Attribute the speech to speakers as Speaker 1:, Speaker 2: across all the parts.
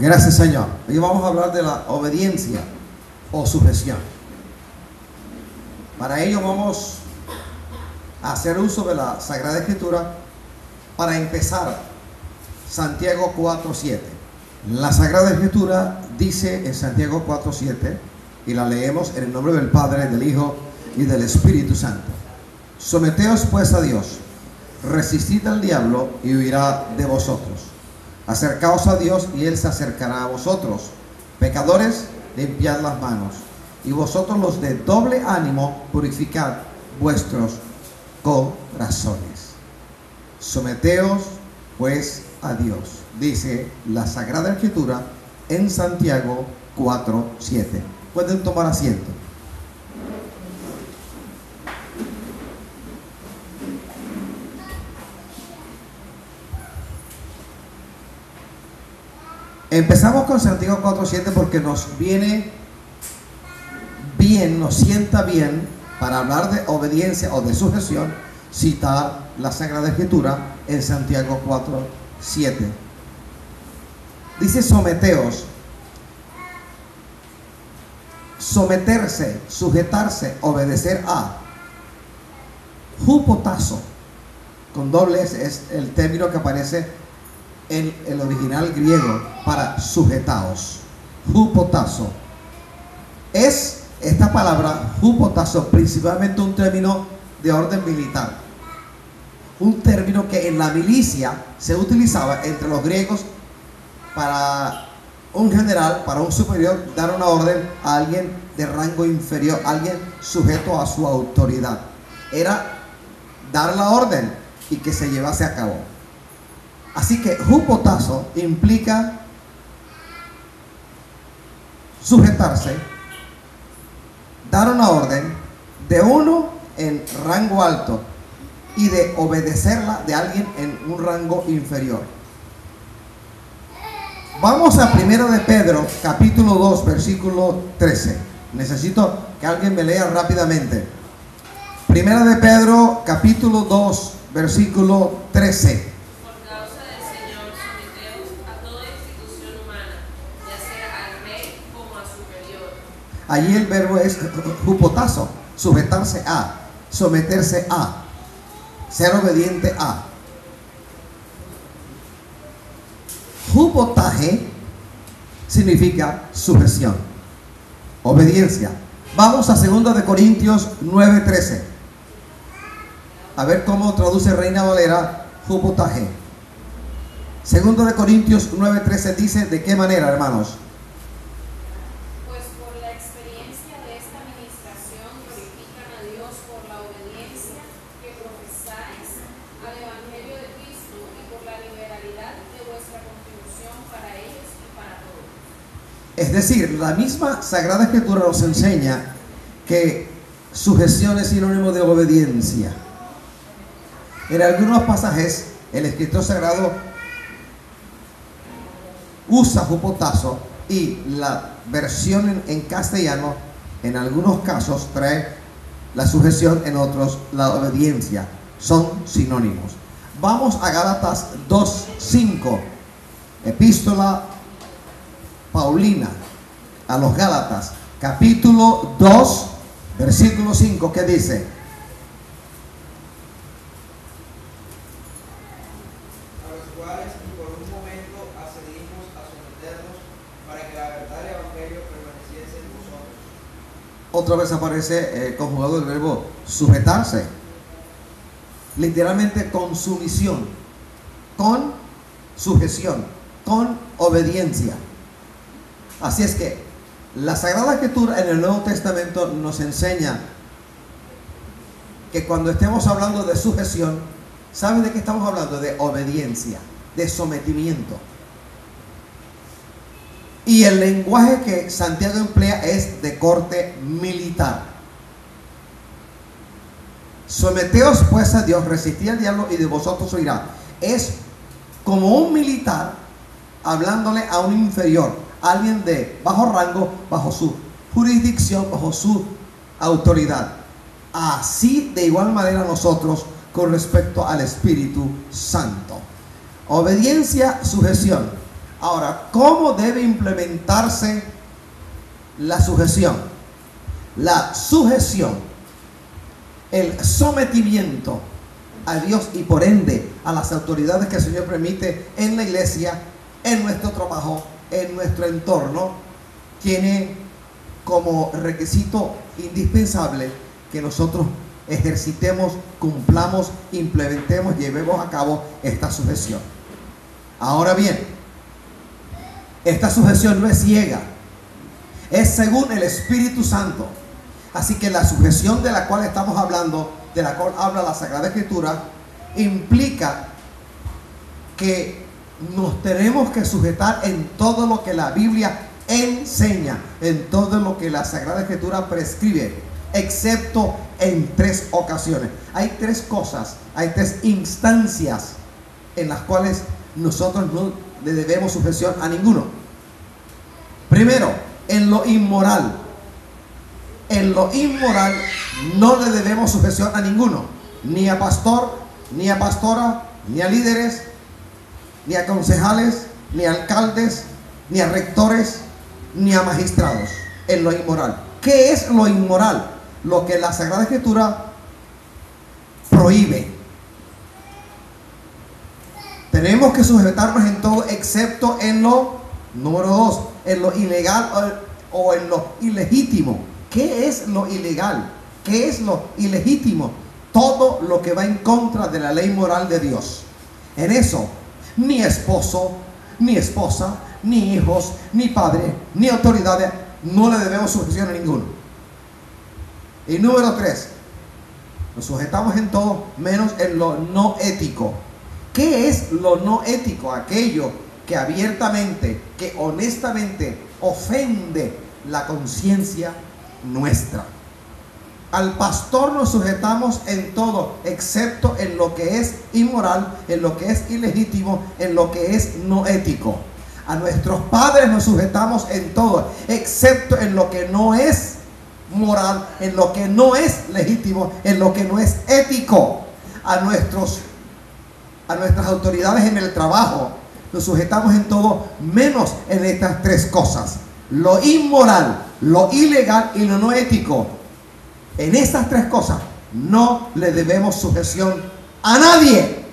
Speaker 1: Gracias, Señor. Hoy vamos a hablar de la obediencia o sujeción. Para ello vamos a hacer uso de la Sagrada Escritura para empezar. Santiago 4:7. La Sagrada Escritura dice en Santiago 4:7, y la leemos en el nombre del Padre, del Hijo y del Espíritu Santo. Someteos pues a Dios, resistid al diablo y huirá de vosotros. Acercaos a Dios y Él se acercará a vosotros. Pecadores, limpiad las manos. Y vosotros los de doble ánimo, purificad vuestros corazones. Someteos pues a Dios, dice la Sagrada Escritura en Santiago 4:7. Pueden tomar asiento. Empezamos con Santiago 4:7 porque nos viene bien, nos sienta bien para hablar de obediencia o de sujeción, citar la Sagrada Escritura en Santiago 4:7. Dice someteos. Someterse, sujetarse, obedecer a. Hupotazo, con doble S, es el término que aparece en el original griego para sujetaos. Hupotazo. Es esta palabra, hupotazo, principalmente un término de orden militar. Un término que en la milicia se utilizaba entre los griegos para un general, para un superior, dar una orden a alguien de rango inferior, alguien sujeto a su autoridad. Era dar la orden y que se llevase a cabo. Así que hupotazo implica sujetarse, dar una orden de uno en rango alto y de obedecerla de alguien en un rango inferior. Vamos a 1 de Pedro, capítulo 2, versículo 13. Necesito que alguien me lea rápidamente. 1 de Pedro, capítulo 2, versículo 13.
Speaker 2: Por causa del Señor, someteos a toda institución humana, ya sea al rey como a superior.
Speaker 1: Allí el verbo es hupotazo, sujetarse a, someterse a, ser obediente a. Hupotaje significa sujeción, obediencia. Vamos a 2 de Corintios 9:13. A ver cómo traduce Reina Valera hupotaje. 2 de Corintios 9:13 dice de qué manera, hermanos.
Speaker 3: Pues por la experiencia de esta administración glorifican a Dios por la obediencia que profesáis al Evangelio de Cristo y por la liberalidad de vuestra contribución para ellos y para todos.
Speaker 1: Es decir, la misma Sagrada Escritura nos enseña que sujeción es sinónimo de obediencia. En algunos pasajes el escritor sagrado usa hupotazo y la versión en castellano en algunos casos trae la sujeción, en otros la obediencia. Son sinónimos. Vamos a Gálatas 2:5, epístola Paulina a los Gálatas, capítulo 2, versículo 5, ¿qué dice?
Speaker 4: A los cuales por un momento accedimos a someternos para que la verdad del Evangelio permaneciese en vosotros.
Speaker 1: Otra vez aparece conjugado el verbo sujetarse, literalmente con sumisión, con sujeción, con obediencia. Así es que la Sagrada Escritura en el Nuevo Testamento nos enseña que cuando estemos hablando de sujeción, ¿saben de qué estamos hablando? De obediencia, de sometimiento. Y el lenguaje que Santiago emplea es de corte militar. Someteos pues a Dios, resistid al diablo y de vosotros huirá. Es como un militar hablándole a un inferior, alguien de bajo rango, bajo su jurisdicción, bajo su autoridad. Así de igual manera nosotros con respecto al Espíritu Santo. Obediencia, sujeción. Ahora, ¿cómo debe implementarse la sujeción? La sujeción, el sometimiento a Dios y por ende a las autoridades que el Señor permite en la iglesia, en nuestro trabajo, en nuestro entorno, tiene como requisito indispensable que nosotros ejercitemos, cumplamos, implementemos, llevemos a cabo esta sujeción. Ahora bien, esta sujeción no es ciega, es según el Espíritu Santo. Así que la sujeción de la cual estamos hablando, de la cual habla la Sagrada Escritura, implica que nos tenemos que sujetar en todo lo que la Biblia enseña, en todo lo que la Sagrada Escritura prescribe, excepto en 3 ocasiones. Hay 3 cosas, hay 3 instancias en las cuales nosotros no le debemos sujeción a ninguno. Primero, en lo inmoral. En lo inmoral no le debemos sujeción a ninguno, ni a pastor, ni a pastora, ni a líderes, ni a concejales, ni a alcaldes, ni a rectores, ni a magistrados. En lo inmoral. ¿Qué es lo inmoral? Lo que la Sagrada Escritura prohíbe. Tenemos que sujetarnos en todo excepto en lo, número 2, en lo ilegal o en lo ilegítimo. ¿Qué es lo ilegal? ¿Qué es lo ilegítimo? Todo lo que va en contra de la ley moral de Dios. En eso, ni esposo, ni esposa, ni hijos, ni padre, ni autoridades, no le debemos sujeción a ninguno. Y número 3, nos sujetamos en todo menos en lo no ético. ¿Qué es lo no ético? Aquello que abiertamente, que honestamente ofende la conciencia nuestra. Al pastor nos sujetamos en todo, excepto en lo que es inmoral, en lo que es ilegítimo, en lo que es no ético. A nuestros padres nos sujetamos en todo, excepto en lo que no es moral, en lo que no es legítimo, en lo que no es ético. A nuestras autoridades en el trabajo nos sujetamos en todo, menos en estas 3 cosas: lo inmoral, lo ilegal y lo no ético. En estas 3 cosas no le debemos sujeción a nadie.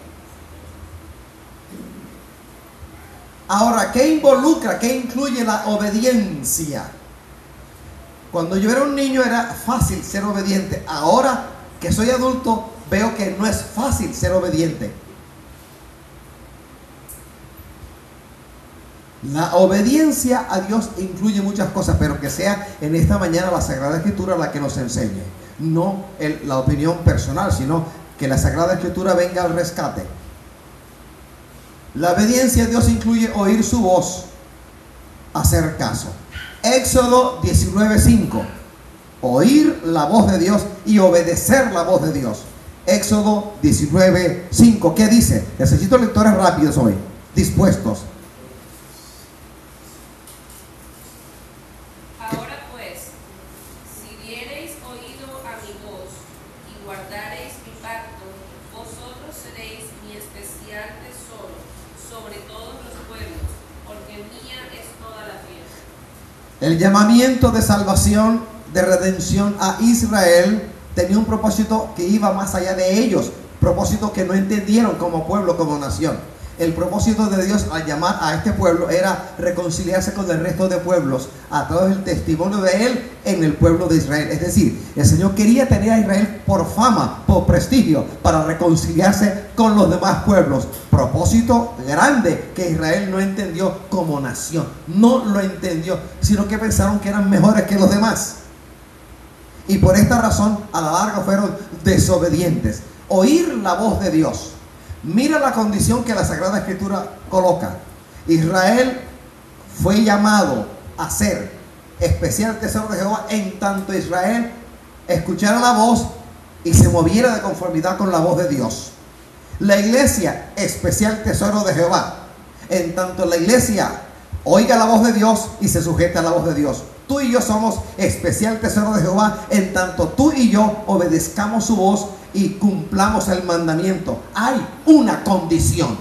Speaker 1: Ahora, ¿qué involucra, qué incluye la obediencia? Cuando yo era un niño era fácil ser obediente. Ahora que soy adulto veo que no es fácil ser obediente. La obediencia a Dios incluye muchas cosas, pero que sea en esta mañana la Sagrada Escritura la que nos enseñe. No la opinión personal, sino que la Sagrada Escritura venga al rescate. La obediencia a Dios incluye oír su voz, hacer caso. Éxodo 19:5. Oír la voz de Dios y obedecer la voz de Dios. Éxodo 19:5. ¿Qué dice? Necesito lectores rápidos hoy, dispuestos.
Speaker 2: Ahora pues, si diereis oído a mi voz y guardareis mi pacto, vosotros seréis mi especial tesoro sobre todos los pueblos, porque mía es toda la tierra.
Speaker 1: El llamamiento de salvación, de redención a Israel tenía un propósito que iba más allá de ellos, propósito que no entendieron como pueblo, como nación. El propósito de Dios al llamar a este pueblo era reconciliarse con el resto de pueblos a través del testimonio de Él en el pueblo de Israel. Es decir, el Señor quería tener a Israel por fama, por prestigio, para reconciliarse con los demás pueblos. Propósito grande que Israel no entendió como nación. No lo entendió, sino que pensaron que eran mejores que los demás. Y por esta razón, a la larga fueron desobedientes. Oír la voz de Dios. Mira la condición que la Sagrada Escritura coloca. Israel fue llamado a ser especial tesoro de Jehová en tanto Israel escuchara la voz y se moviera de conformidad con la voz de Dios. La iglesia, especial tesoro de Jehová, en tanto la iglesia oiga la voz de Dios y se sujeta a la voz de Dios. Tú y yo somos especial tesoro de Jehová en tanto tú y yo obedezcamos su voz y cumplamos el mandamiento. Hay una condición.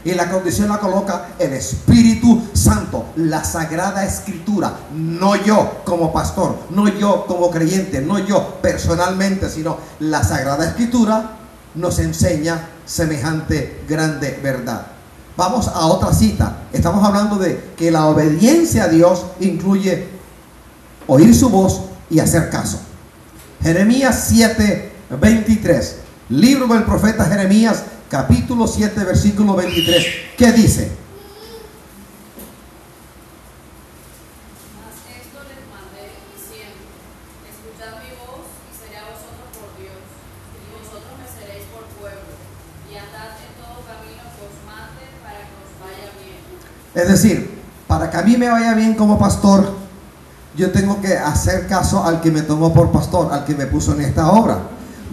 Speaker 1: Y la condición la coloca el Espíritu Santo, la Sagrada Escritura. No yo como pastor, no yo como creyente, no yo personalmente, sino la Sagrada Escritura nos enseña semejante grande verdad. Vamos a otra cita. Estamos hablando de que la obediencia a Dios incluye oír su voz y hacer caso. Jeremías 7:23. Libro del profeta Jeremías, capítulo 7, versículo 23. ¿Qué dice?
Speaker 3: Mas esto les mandé diciendo: escuchad mi voz, y seré a vosotros por Dios, y vosotros me seréis por pueblo, y andad en todo camino que os mande, para que os vaya bien.
Speaker 1: Es decir, para que a mí me vaya bien como pastor, yo tengo que hacer caso al que me tomó por pastor, al que me puso en esta obra.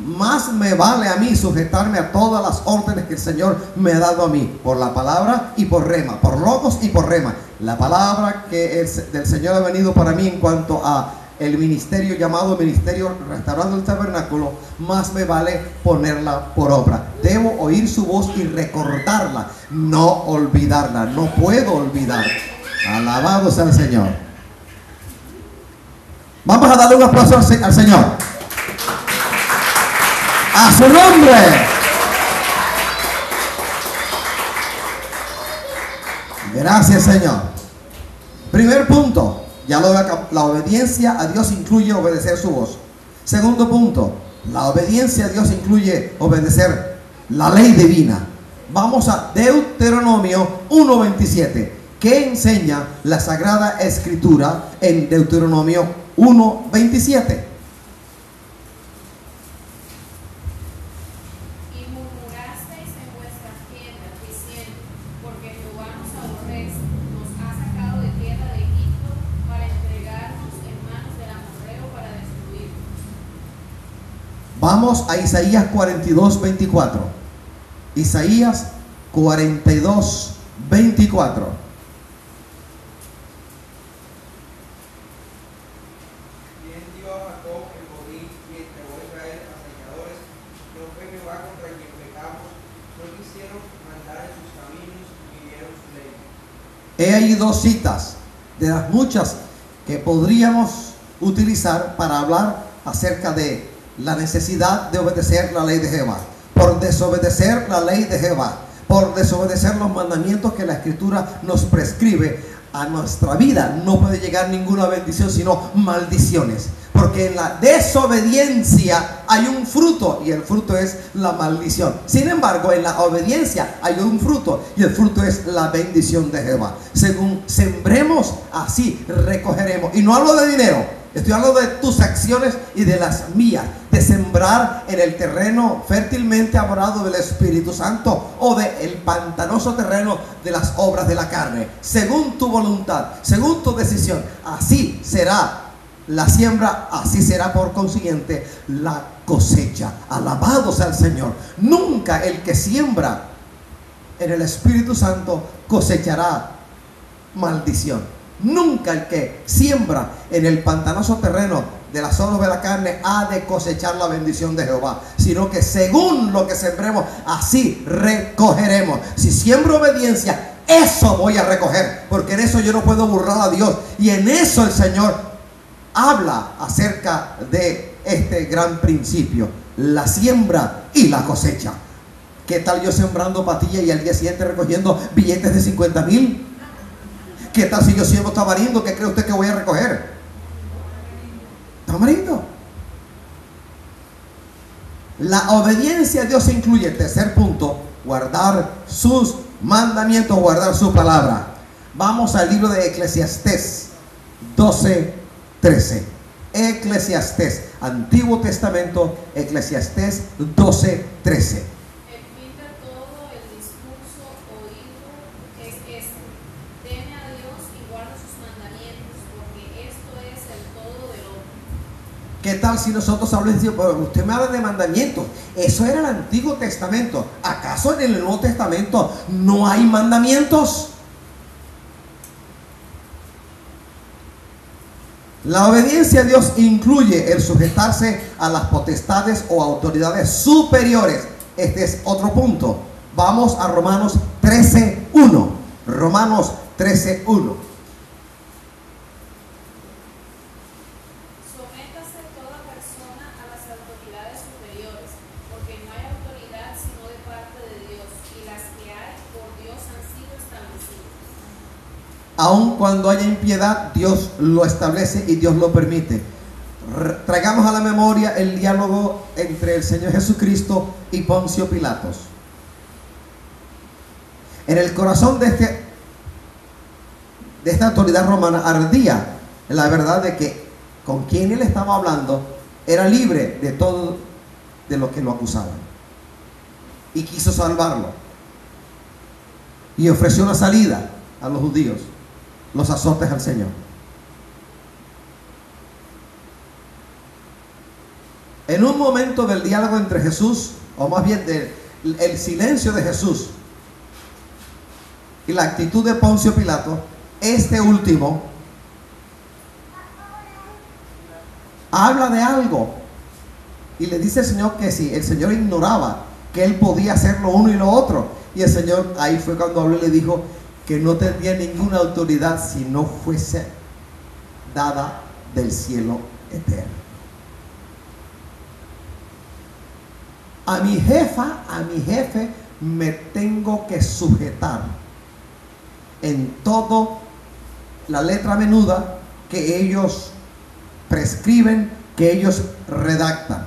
Speaker 1: Más me vale a mí sujetarme a todas las órdenes que el Señor me ha dado a mí, por la palabra y por rema, por logos y por rema. La palabra que del Señor ha venido para mí en cuanto a el ministerio llamado Ministerio Restaurando el Tabernáculo, más me vale ponerla por obra. Debo oír su voz y recordarla, no olvidarla. No puedo olvidar. Alabado sea el Señor. Vamos a darle un aplauso al Señor. ¡A su nombre! Gracias, Señor. Primer punto, ya lo veo acá. La obediencia a Dios incluye obedecer su voz. Segundo punto, la obediencia a Dios incluye obedecer la ley divina. Vamos a Deuteronomio 1:27. ¿Qué enseña la Sagrada Escritura en Deuteronomio 1:27? Vamos a Isaías 42:24. Isaías 42:24.
Speaker 4: Bien dio a Jacob el botín y entregó a Israel a saqueadores. No fue Jehová contra quien pecamos, no quisieron mandar en sus caminos y vivieron su ley.
Speaker 1: He ahí dos citas de las muchas que podríamos utilizar para hablar acerca de la necesidad de obedecer la ley de Jehová. Por desobedecer la ley de Jehová, por desobedecer los mandamientos que la Escritura nos prescribe, a nuestra vida no puede llegar ninguna bendición, sino maldiciones. Porque en la desobediencia hay un fruto, y el fruto es la maldición. Sin embargo, en la obediencia hay un fruto, y el fruto es la bendición de Jehová. Según sembremos, así recogeremos. Y no hablo de dinero. Estoy hablando de tus acciones y de las mías, de sembrar en el terreno fértilmente abrado del Espíritu Santo o del pantanoso terreno de las obras de la carne. Según tu voluntad, según tu decisión, así será la siembra, así será por consiguiente la cosecha. Alabado sea el Señor. Nunca el que siembra en el Espíritu Santo cosechará maldición. Nunca el que siembra en el pantanoso terreno de las obras de la carne ha de cosechar la bendición de Jehová, sino que según lo que sembremos, así recogeremos. Si siembro obediencia, eso voy a recoger, porque en eso yo no puedo burlar a Dios. Y en eso el Señor habla acerca de este gran principio: la siembra y la cosecha. ¿Qué tal yo sembrando patillas y al día siguiente recogiendo billetes de 50,000? ¿Qué tal si yo siembro tamarindo? ¿Qué cree usted que voy a recoger? Tamarindo. La obediencia a Dios incluye, tercer punto, guardar sus mandamientos, guardar su palabra. Vamos al libro de Eclesiastés 12:13. Eclesiastés, Antiguo Testamento, Eclesiastés 12:13. ¿Qué tal si nosotros hablamos y decimos, usted me habla de mandamientos? Eso era el Antiguo Testamento. ¿Acaso en el Nuevo Testamento no hay mandamientos? La obediencia a Dios incluye el sujetarse a las potestades o autoridades superiores. Este es otro punto. Vamos a Romanos 13:1. Romanos 13:1.
Speaker 3: Sométase toda persona a las autoridades superiores, porque no hay autoridad sino de parte de Dios, y las que hay por Dios han sido establecidas.
Speaker 1: Aun cuando haya impiedad, Dios lo establece y Dios lo permite. Traigamos a la memoria el diálogo entre el Señor Jesucristo y Poncio Pilatos. En el corazón de esta autoridad romana ardía la verdad de que con quien él estaba hablando era libre de todo de lo que lo acusaban, y quiso salvarlo y ofreció una salida a los judíos, los azotes al Señor. En un momento del diálogo entre Jesús, o más bien del silencio de Jesús y la actitud de Poncio Pilato, este último habla de algo y le dice al Señor que sí, el Señor ignoraba que él podía hacer lo uno y lo otro, y el Señor ahí fue cuando habló y le dijo que no tendría ninguna autoridad si no fuese dada del cielo eterno. A mi jefe me tengo que sujetar en todo la letra menuda que ellos prescriben, que ellos redactan.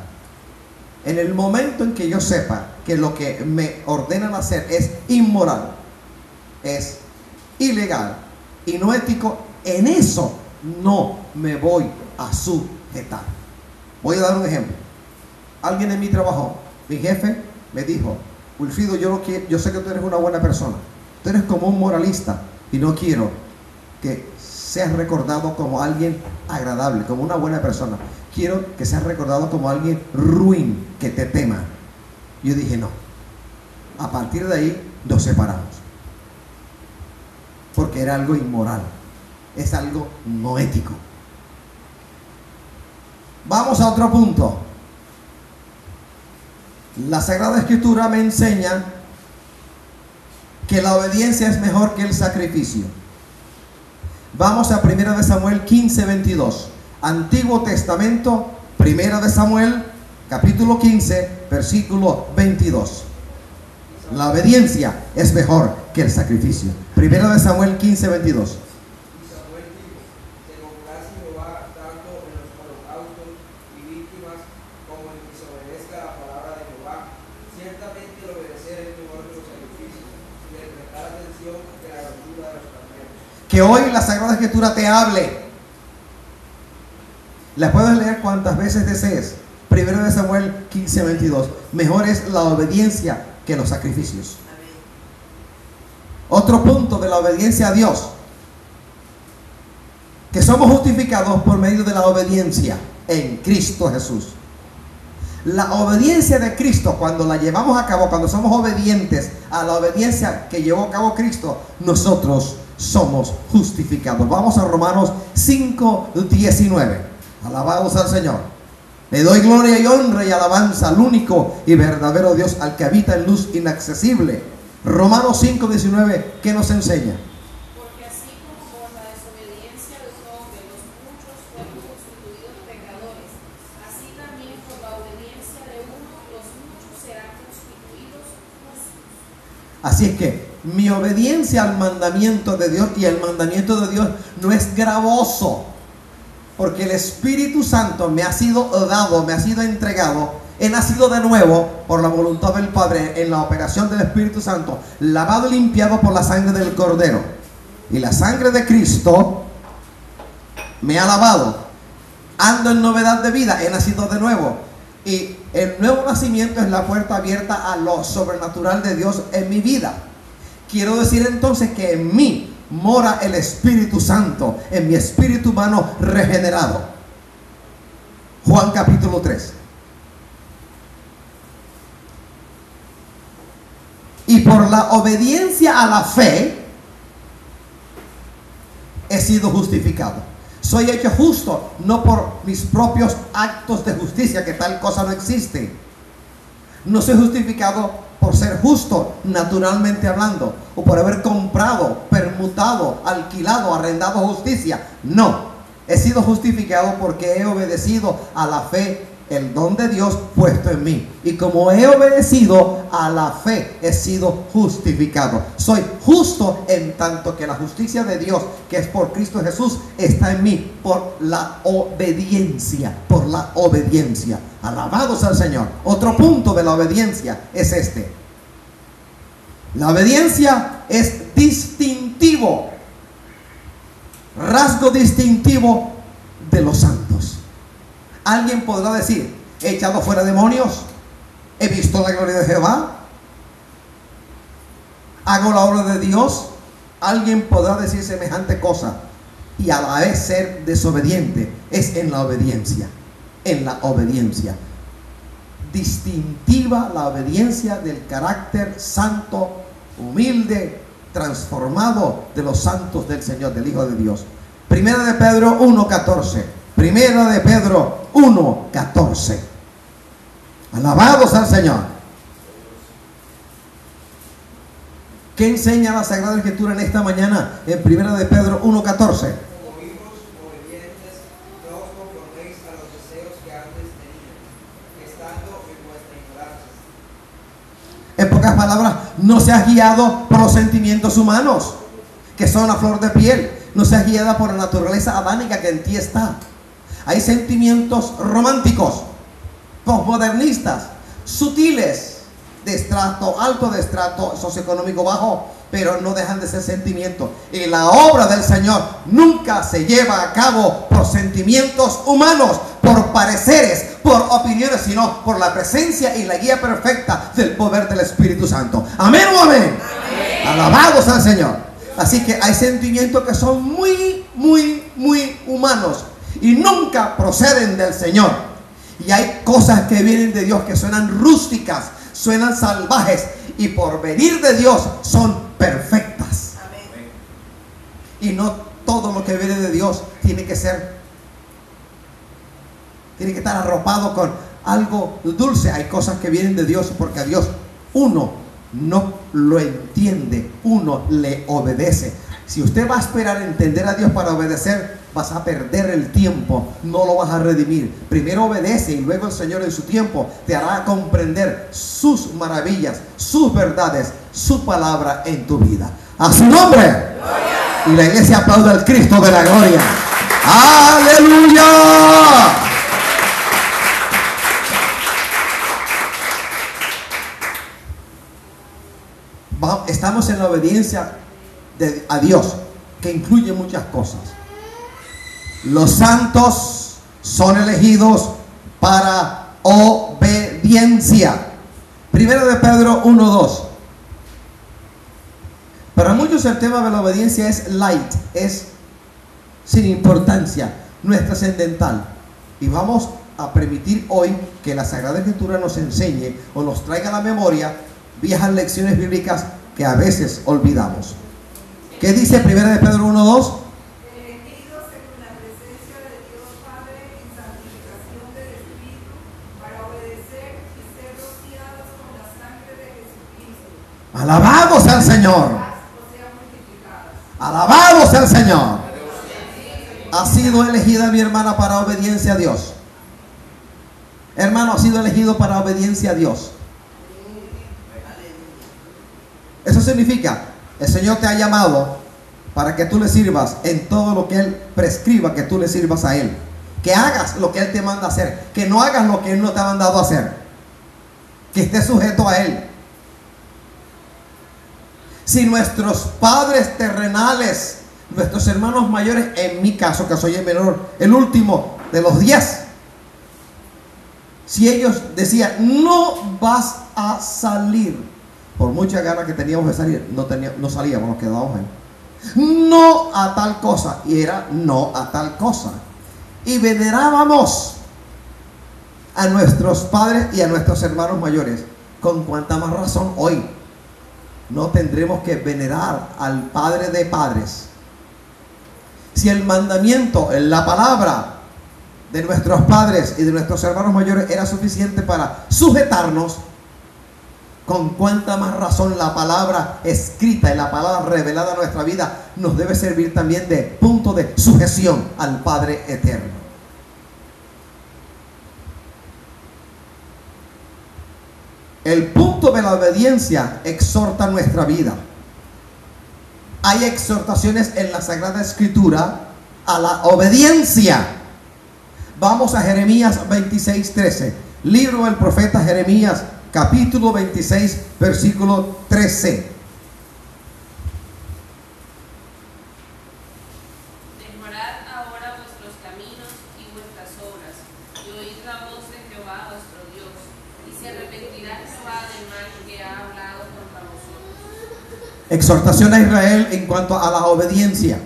Speaker 1: En el momento en que yo sepa que lo que me ordenan hacer es inmoral, es ilegal y no ético, en eso no me voy a sujetar. Voy a dar un ejemplo. Alguien en mi trabajo, mi jefe, me dijo: Wilfrido, yo sé que tú eres una buena persona, tú eres como un moralista y no quiero que seas recordado como alguien agradable, como una buena persona. Quiero que seas recordado como alguien ruin, que te tema. Yo dije: no. A partir de ahí nos separamos, porque era algo inmoral, es algo no ético. Vamos a otro punto. La Sagrada Escritura me enseña que la obediencia es mejor que el sacrificio. Vamos a 1 Samuel 15:22. Antiguo Testamento, 1 Samuel, capítulo 15, versículo 22. La obediencia es mejor que el sacrificio. 1 Samuel 15:22.
Speaker 4: Y Samuel dijo: se complace Jehová tanto en los holocaustos y víctimas como en que se obedezca la palabra de Jehová. Ciertamente el obedecer es mejor que los sacrificios, y el prestar atención que la grosura de los carneros.
Speaker 1: Que hoy la Sagrada Escritura te hable. La puedes leer cuantas veces desees. 1 Samuel 15:22. Mejor es la obediencia que los sacrificios. Otro punto de la obediencia a Dios: que somos justificados por medio de la obediencia en Cristo Jesús. La obediencia de Cristo, cuando la llevamos a cabo, cuando somos obedientes a la obediencia que llevó a cabo Cristo, nosotros somos justificados. Vamos a Romanos 5:19. Alabados al Señor. Le doy gloria y honra y alabanza al único y verdadero Dios, al que habita en luz inaccesible. Romanos 5:19, ¿qué nos enseña?
Speaker 3: Porque así como por la desobediencia de un hombre los muchos fueron constituidos pecadores, así también por la obediencia de uno los muchos serán constituidos justos.
Speaker 1: Así es que mi obediencia al mandamiento de Dios, y el mandamiento de Dios no es gravoso, porque el Espíritu Santo me ha sido dado, me ha sido entregado. He nacido de nuevo por la voluntad del Padre en la operación del Espíritu Santo, lavado y limpiado por la sangre del Cordero. Y la sangre de Cristo me ha lavado. Ando en novedad de vida, he nacido de nuevo. Y el nuevo nacimiento es la puerta abierta a lo sobrenatural de Dios en mi vida. Quiero decir entonces que en mí mora el Espíritu Santo, en mi espíritu humano regenerado. Juan capítulo 3. Y por la obediencia a la fe he sido justificado. Soy hecho justo no por mis propios actos de justicia, que tal cosa no existe. No soy justificado por ser justo, naturalmente hablando, o por haber comprado, permutado, alquilado, arrendado justicia. No, he sido justificado porque he obedecido a la fe, el don de Dios puesto en mí. Y como he obedecido a la fe, he sido justificado. Soy justo en tanto que la justicia de Dios, que es por Cristo Jesús, está en mí por la obediencia. Por la obediencia. Alabados al Señor. Otro punto de la obediencia es este. La obediencia es distintivo. Rasgo distintivo de los santos. Alguien podrá decir: he echado fuera demonios, he visto la gloria de Jehová, hago la obra de Dios. Alguien podrá decir semejante cosa y a la vez ser desobediente. Es en la obediencia, en la obediencia distintiva, la obediencia del carácter santo, humilde, transformado de los santos del Señor, del Hijo de Dios. Primera de Pedro 1:14. Primera de Pedro 1:14. Alabados al Señor. ¿Qué enseña la Sagrada Escritura en esta mañana? En Primera de Pedro 1:14.
Speaker 4: Como hijos obedientes, no os conforméis a los deseos que antes teníais, estando en vuestra ignorancia.
Speaker 1: En pocas palabras, no seas guiado por los sentimientos humanos, que son a flor de piel. No seas guiada por la naturaleza adánica que en ti está. Hay sentimientos románticos, posmodernistas, sutiles, de estrato alto, de estrato socioeconómico bajo, pero no dejan de ser sentimientos. Y la obra del Señor nunca se lleva a cabo por sentimientos humanos, por pareceres, por opiniones, sino por la presencia y la guía perfecta del poder del Espíritu Santo. ¿Amén o amén? Amén. Alabados al Señor. Así que hay sentimientos que son muy humanos y nunca proceden del Señor. Y hay cosas que vienen de Dios que suenan rústicas, suenan salvajes, y por venir de Dios son perfectas. Amén. Y no todo lo que viene de Dios tiene que estar arropado con algo dulce. Hay cosas que vienen de Dios porque a Dios uno no lo entiende, uno le obedece. Si usted va a esperar entender a Dios para obedecer, vas a perder el tiempo, no lo vas a redimir. Primero obedece y luego el Señor en su tiempo te hará comprender sus maravillas, sus verdades, su palabra en tu vida. A su nombre. Gloria. Y la iglesia aplaude al Cristo de la gloria. ¡Aleluya! Estamos en la obediencia a Dios, que incluye muchas cosas. Los santos son elegidos para obediencia. Primera de Pedro 1:2. Para muchos el tema de la obediencia es light, es sin importancia, no es trascendental. Y vamos a permitir hoy que la Sagrada Escritura nos enseñe o nos traiga a la memoria viejas lecciones bíblicas que a veces olvidamos. ¿Qué dice Primera de Pedro 1:2?
Speaker 5: Elegidos según la presencia de Dios Padre en santificación del Espíritu, para obedecer y ser rociados con la sangre de Jesucristo.
Speaker 1: Alabados al Señor. Alabados al Señor. Ha sido elegida mi hermana para obediencia a Dios. Hermano, ha sido elegido para obediencia a Dios. Eso significa, el Señor te ha llamado para que tú le sirvas en todo lo que Él prescriba, que tú le sirvas a Él. Que hagas lo que Él te manda a hacer. Que no hagas lo que Él no te ha mandado a hacer. Que estés sujeto a Él. Si nuestros padres terrenales, nuestros hermanos mayores, en mi caso que soy el menor, el último de los 10, si ellos decían, no vas a salir, por mucha gana que teníamos de salir, no salíamos, nos quedábamos ahí. No a tal cosa, y era no a tal cosa. Y venerábamos a nuestros padres y a nuestros hermanos mayores. Con cuánta más razón hoy no tendremos que venerar al Padre de padres. Si el mandamiento, la palabra de nuestros padres y de nuestros hermanos mayores era suficiente para sujetarnos, con cuánta más razón la palabra escrita y la palabra revelada en nuestra vida nos debe servir también de punto de sujeción al Padre eterno. El punto de la obediencia exhorta nuestra vida. Hay exhortaciones en la Sagrada Escritura a la obediencia. Vamos a Jeremías 26:13. Libro del profeta Jeremías, capítulo 26, versículo 13.
Speaker 2: Mejorad ahora vuestros caminos y vuestras obras, y oíd la voz de Jehová vuestro Dios, y se arrepentirá Jehová del mal que ha hablado contra vosotros.
Speaker 1: Exhortación a Israel en cuanto a la obediencia.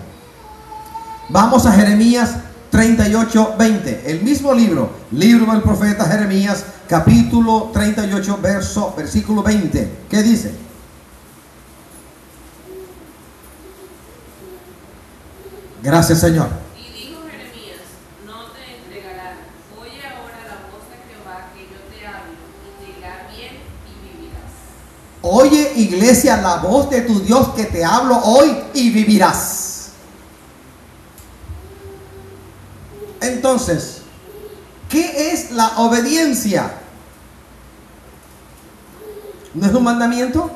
Speaker 1: Vamos a Jeremías 38:20. El mismo libro del profeta Jeremías, capítulo 38, versículo 20. ¿Qué dice? Gracias, Señor.
Speaker 2: Y dijo Jeremías: no te entregarán. Oye ahora la voz de Jehová que yo te hablo, y te irá bien y vivirás.
Speaker 1: Oye, iglesia, la voz de tu Dios que te hablo hoy y vivirás. Entonces, ¿qué es la obediencia? ¿No es un mandamiento?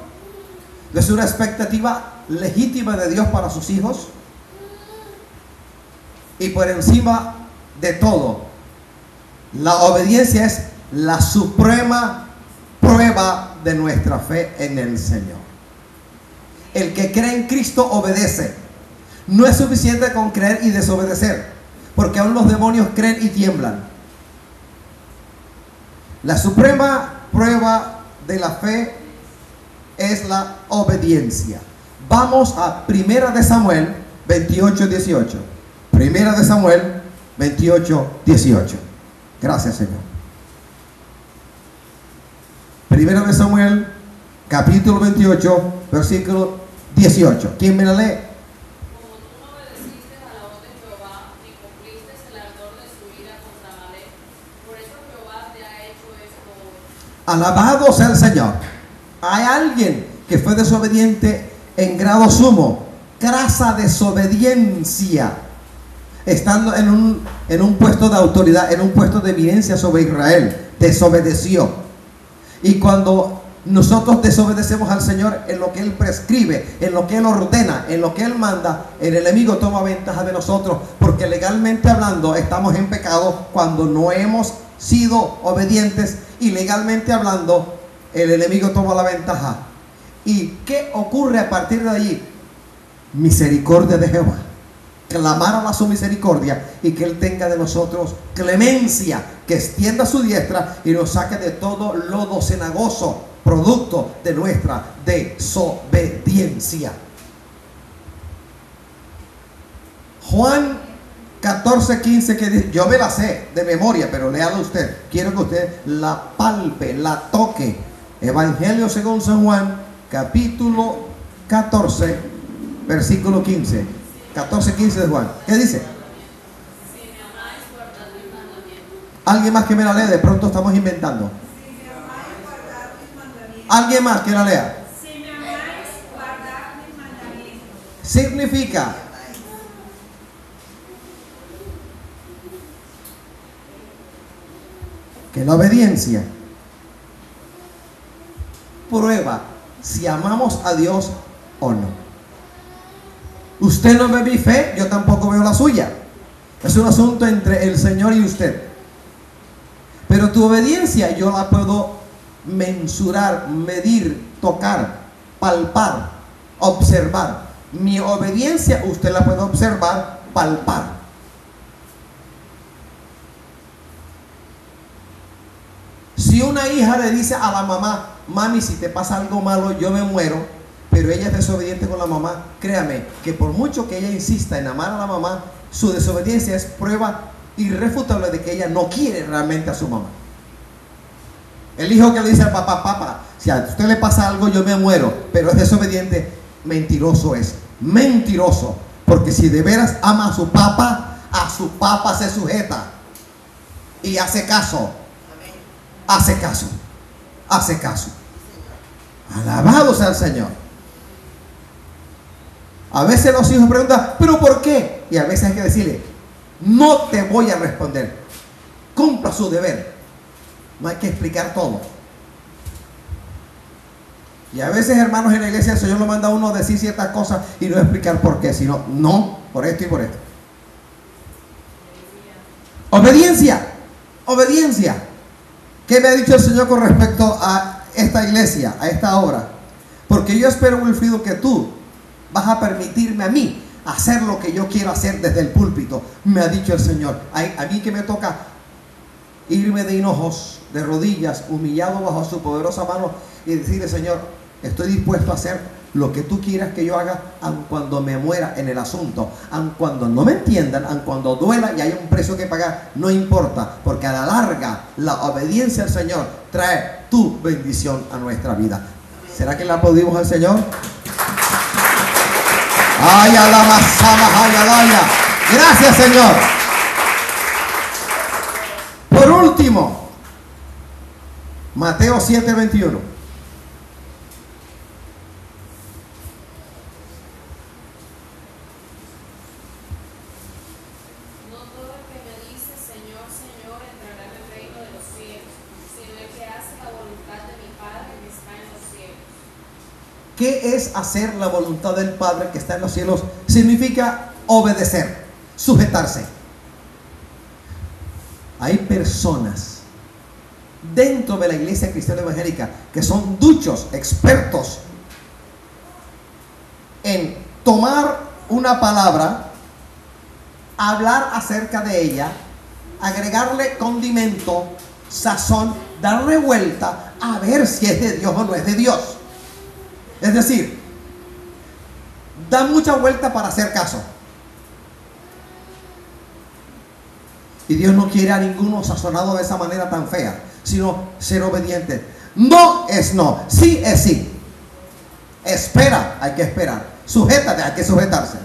Speaker 1: ¿No es una expectativa legítima de Dios para sus hijos? Y por encima de todo, la obediencia es la suprema prueba de nuestra fe en el Señor. El que cree en Cristo obedece. No es suficiente con creer y desobedecer, porque aún los demonios creen y tiemblan. La suprema prueba de la fe es la obediencia. Vamos a 1 de Samuel 28:18. 1 de Samuel 28:18. Gracias, Señor. 1 de Samuel capítulo 28, versículo 18. ¿Quién me la lee?
Speaker 3: Como tú no obedeciste a la voz de Jehová, ni cumpliste el ardor de su ira contra Amalek, por eso Jehová te ha hecho esto hoy.
Speaker 1: Alabado sea el Señor. Hay alguien que fue desobediente en grado sumo, crasa desobediencia, estando en un puesto de autoridad, en un puesto de evidencia sobre Israel, desobedeció. Y cuando nosotros desobedecemos al Señor en lo que Él prescribe, en lo que Él ordena, en lo que Él manda, el enemigo toma ventaja de nosotros, porque legalmente hablando estamos en pecado cuando no hemos sido obedientes, y legalmente hablando el enemigo toma la ventaja. ¿Y qué ocurre a partir de allí? Misericordia de Jehová. Clamar a su misericordia y que Él tenga de nosotros clemencia, que extienda su diestra y nos saque de todo lodo cenagoso, producto de nuestra desobediencia. Juan 14:15, que dice, yo me la sé de memoria, pero léalo usted. Quiero que usted la palpe, la toque. Evangelio según San Juan, capítulo 14, versículo 15. 14:15 de Juan. ¿Qué dice?
Speaker 3: Si me amáis, guardad mis mandamientos.
Speaker 1: Alguien más que me la lea, de pronto estamos inventando.
Speaker 5: Si me amáis, guardad mis mandamientos.
Speaker 1: Alguien más que la lea.
Speaker 5: Si me amáis, guardad mis mandamientos.
Speaker 1: Significa que la obediencia prueba si amamos a Dios o no. Usted no ve mi fe, yo tampoco veo la suya. Es un asunto entre el Señor y usted. Pero tu obediencia yo la puedo mensurar, medir, tocar, palpar, observar. Mi obediencia usted la puede observar, palpar. Si una hija le dice a la mamá, mami, si te pasa algo malo yo me muero, pero ella es desobediente con la mamá, créame que por mucho que ella insista en amar a la mamá, su desobediencia es prueba irrefutable de que ella no quiere realmente a su mamá. El hijo que le dice al papá, papá, si a usted le pasa algo yo me muero, pero es desobediente, mentiroso es, mentiroso, porque si de veras ama a su papá se sujeta y hace caso, hace caso. Alabado sea el Señor. A veces los hijos preguntan, ¿pero por qué? Y a veces hay que decirle, no te voy a responder. Cumpla su deber. No hay que explicar todo. Y a veces, hermanos, en la iglesia el Señor lo manda a uno a decir ciertas cosas y no explicar por qué, sino, no, por esto y por esto. Obediencia. Obediencia. ¿Qué me ha dicho el Señor con respecto a esta iglesia, a esta obra? Porque yo espero, Wilfrido, que tú vas a permitirme a mí hacer lo que yo quiero hacer desde el púlpito. Me ha dicho el Señor. A mí que me toca irme de hinojos, de rodillas, humillado bajo su poderosa mano y decirle, Señor, estoy dispuesto a hacer lo que tú quieras que yo haga, aun cuando me muera en el asunto, aun cuando no me entiendan, aun cuando duela y haya un precio que pagar, no importa, porque a la larga la obediencia al Señor trae tu bendición a nuestra vida. ¿Será que le aplaudimos al Señor? ¡Ay, alamasama, ay, alaya! Gracias, Señor. Por último, Mateo 7:21.
Speaker 3: No todo el que me dice Señor, Señor entrará en el reino de los cielos, sino el que hace la voluntad de mi Padre que está en los cielos.
Speaker 1: ¿Qué es hacer la voluntad del Padre que está en los cielos? Significa obedecer, sujetarse. Hay personas dentro de la iglesia cristiana evangélica que son duchos, expertos en tomar una palabra, hablar acerca de ella, agregarle condimento, sazón, darle vuelta a ver si es de Dios o no es de Dios. Es decir, dan mucha vuelta para hacer caso. Y Dios no quiere a ninguno sazonado de esa manera tan fea, sino ser obediente. No es no, sí es sí. Espera, hay que esperar. Sujétate, hay que sujetarse.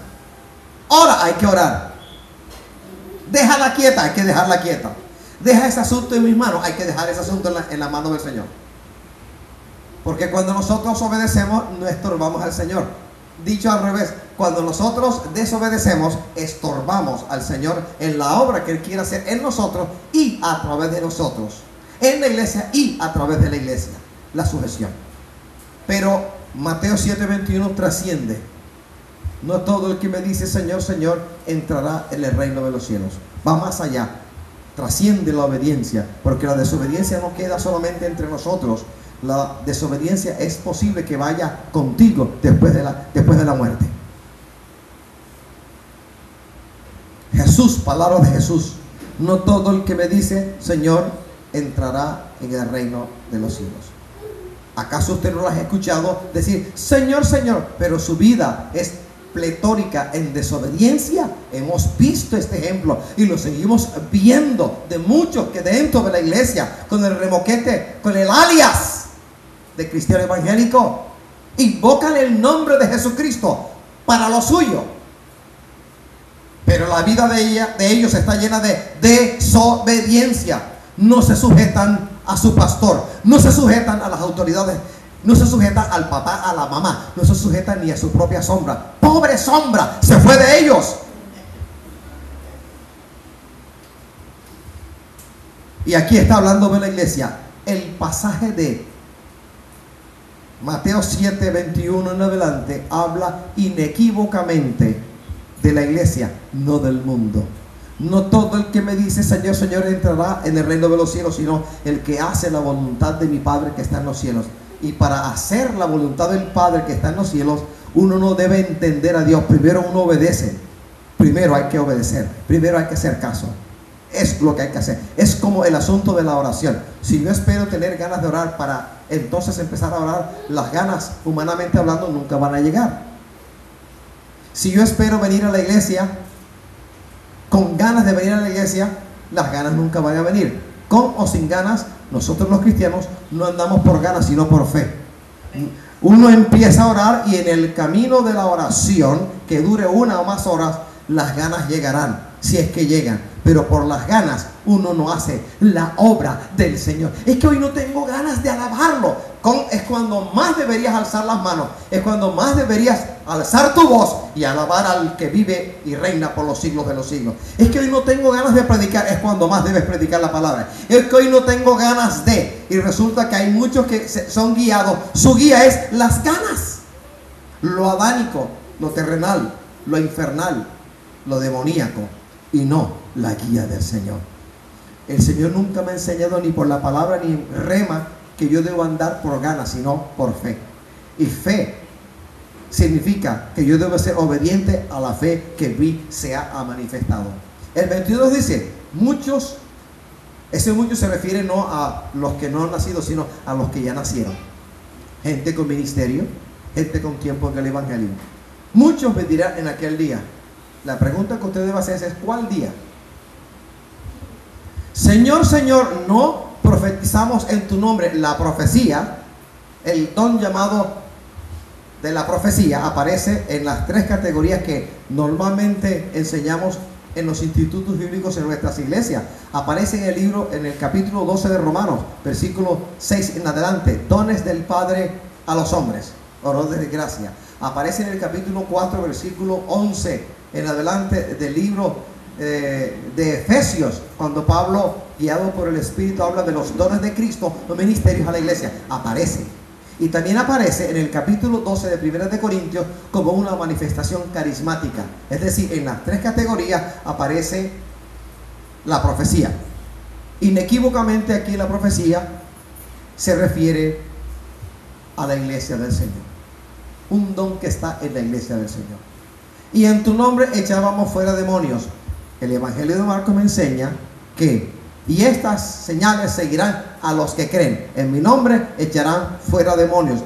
Speaker 1: Ora, hay que orar. Déjala quieta, hay que dejarla quieta. Deja ese asunto en mis manos, hay que dejar ese asunto en la mano del Señor. Porque cuando nosotros obedecemos, no estorbamos al Señor. Dicho al revés, cuando nosotros desobedecemos, estorbamos al Señor en la obra que Él quiere hacer en nosotros y a través de nosotros. En la iglesia y a través de la iglesia. La sujeción. Pero Mateo 7:21 trasciende. No todo el que me dice Señor, Señor entrará en el reino de los cielos. Va más allá. Trasciende la obediencia. Porque la desobediencia no queda solamente entre nosotros. La desobediencia es posible que vaya contigo después de la muerte. Jesús, palabra de Jesús. No todo el que me dice Señor entrará en el reino de los cielos. ¿Acaso usted no lo ha escuchado decir Señor, Señor? Pero su vida es pletórica en desobediencia. Hemos visto este ejemplo y lo seguimos viendo de muchos que dentro de la iglesia, con el remoquete, con el alias de cristiano evangélico, invocan el nombre de Jesucristo para lo suyo, pero la vida de ellos está llena de desobediencia. No se sujetan a su pastor, no se sujetan a las autoridades, no se sujetan al papá, a la mamá, no se sujetan ni a su propia sombra. Pobre sombra, se fue de ellos. Y aquí está hablando de la iglesia. El pasaje de Mateo 7:21 en adelante habla inequívocamente de la iglesia, no del mundo. No todo el que me dice Señor, Señor entrará en el reino de los cielos, sino el que hace la voluntad de mi Padre que está en los cielos. Y para hacer la voluntad del Padre que está en los cielos, uno no debe entender a Dios. Primero uno obedece. Primero hay que obedecer. Primero hay que hacer caso. Es lo que hay que hacer. Es como el asunto de la oración. Si yo espero tener ganas de orar para entonces empezar a orar, las ganas, humanamente hablando, nunca van a llegar. Si yo espero venir a la iglesia con ganas de venir a la iglesia, las ganas nunca van a venir. Con o sin ganas, nosotros los cristianos no andamos por ganas, sino por fe. Uno empieza a orar y en el camino de la oración, que dure 1 o más horas, las ganas llegarán, si es que llegan. Pero por las ganas uno no hace la obra del Señor. Es que hoy no tengo ganas de alabarlo. Es cuando más deberías alzar las manos, es cuando más deberías alzar tu voz y alabar al que vive y reina por los siglos de los siglos. Es que hoy no tengo ganas de predicar, es cuando más debes predicar la palabra. Es que hoy no tengo ganas de, y resulta que hay muchos que son guiados, su guía es las ganas, lo adánico, lo terrenal, lo infernal, lo demoníaco, y no la guía del Señor. El Señor nunca me ha enseñado ni por la palabra ni rema que yo debo andar por ganas, sino por fe. Y fe significa que yo debo ser obediente a la fe que vi se ha manifestado. El 22 dice, muchos, ese muchos se refiere no a los que no han nacido, sino a los que ya nacieron. Gente con ministerio, gente con tiempo en el evangelio. Muchos me dirán en aquel día. La pregunta que usted debe hacer es, ¿cuál día? Señor, Señor, no profetizamos en tu nombre. La profecía, el don llamado de la profecía, aparece en las tres categorías que normalmente enseñamos en los institutos bíblicos en nuestras iglesias. Aparece en el libro, en el capítulo 12 de Romanos, versículo 6 en adelante, dones del Padre a los hombres, o de gracia. Aparece en el capítulo 4, versículo 11 en adelante del libro de Efesios, cuando Pablo, guiado por el Espíritu, habla de los dones de Cristo, los ministerios a la iglesia. Aparece. Y también aparece en el capítulo 12 de 1 de Corintios como una manifestación carismática. Es decir, en las tres categorías aparece la profecía. Inequívocamente aquí la profecía se refiere a la iglesia del Señor. Un don que está en la iglesia del Señor. Y en tu nombre echábamos fuera demonios. El Evangelio de Marcos me enseña que, y estas señales seguirán a los que creen. En mi nombre echarán fuera demonios.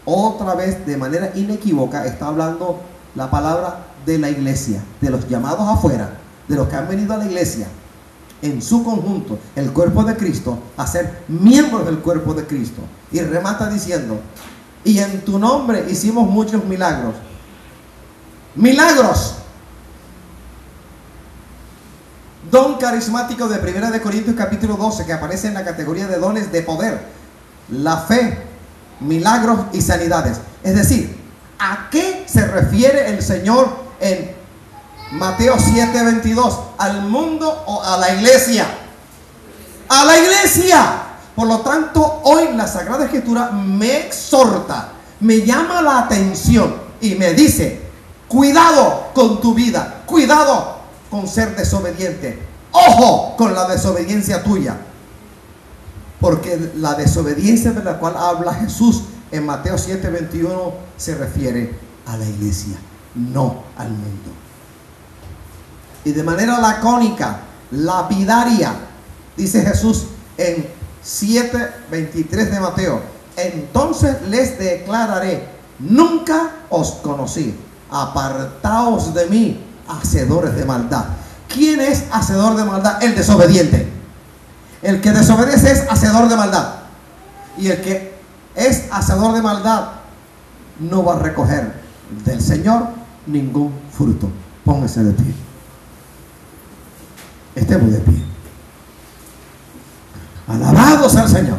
Speaker 1: Otra vez, de manera inequívoca, está hablando la palabra de la iglesia, de los llamados afuera, de los que han venido a la iglesia, en su conjunto, el cuerpo de Cristo, a ser miembros del cuerpo de Cristo. Y remata diciendo, y en tu nombre hicimos muchos milagros. Milagros. Don carismático de 1 de Corintios capítulo 12, que aparece en la categoría de dones de poder, la fe, milagros y sanidades. Es decir, ¿a qué se refiere el Señor en Mateo 7:22? ¿Al mundo o a la iglesia? ¡A la iglesia! Por lo tanto, hoy la Sagrada Escritura me exhorta, me llama la atención y me dice, cuidado con tu vida, cuidado con ser desobediente, ojo con la desobediencia tuya, porque la desobediencia de la cual habla Jesús en Mateo 7:21 se refiere a la iglesia, no al mundo. Y de manera lacónica, lapidaria, dice Jesús en 7:23 de Mateo, entonces les declararé, nunca os conocí, apartaos de mí, hacedores de maldad. ¿Quién es hacedor de maldad? El desobediente. El que desobedece es hacedor de maldad. Y el que es hacedor de maldad no va a recoger del Señor ningún fruto. Póngase de pie. Estemos de pie. Alabados al Señor.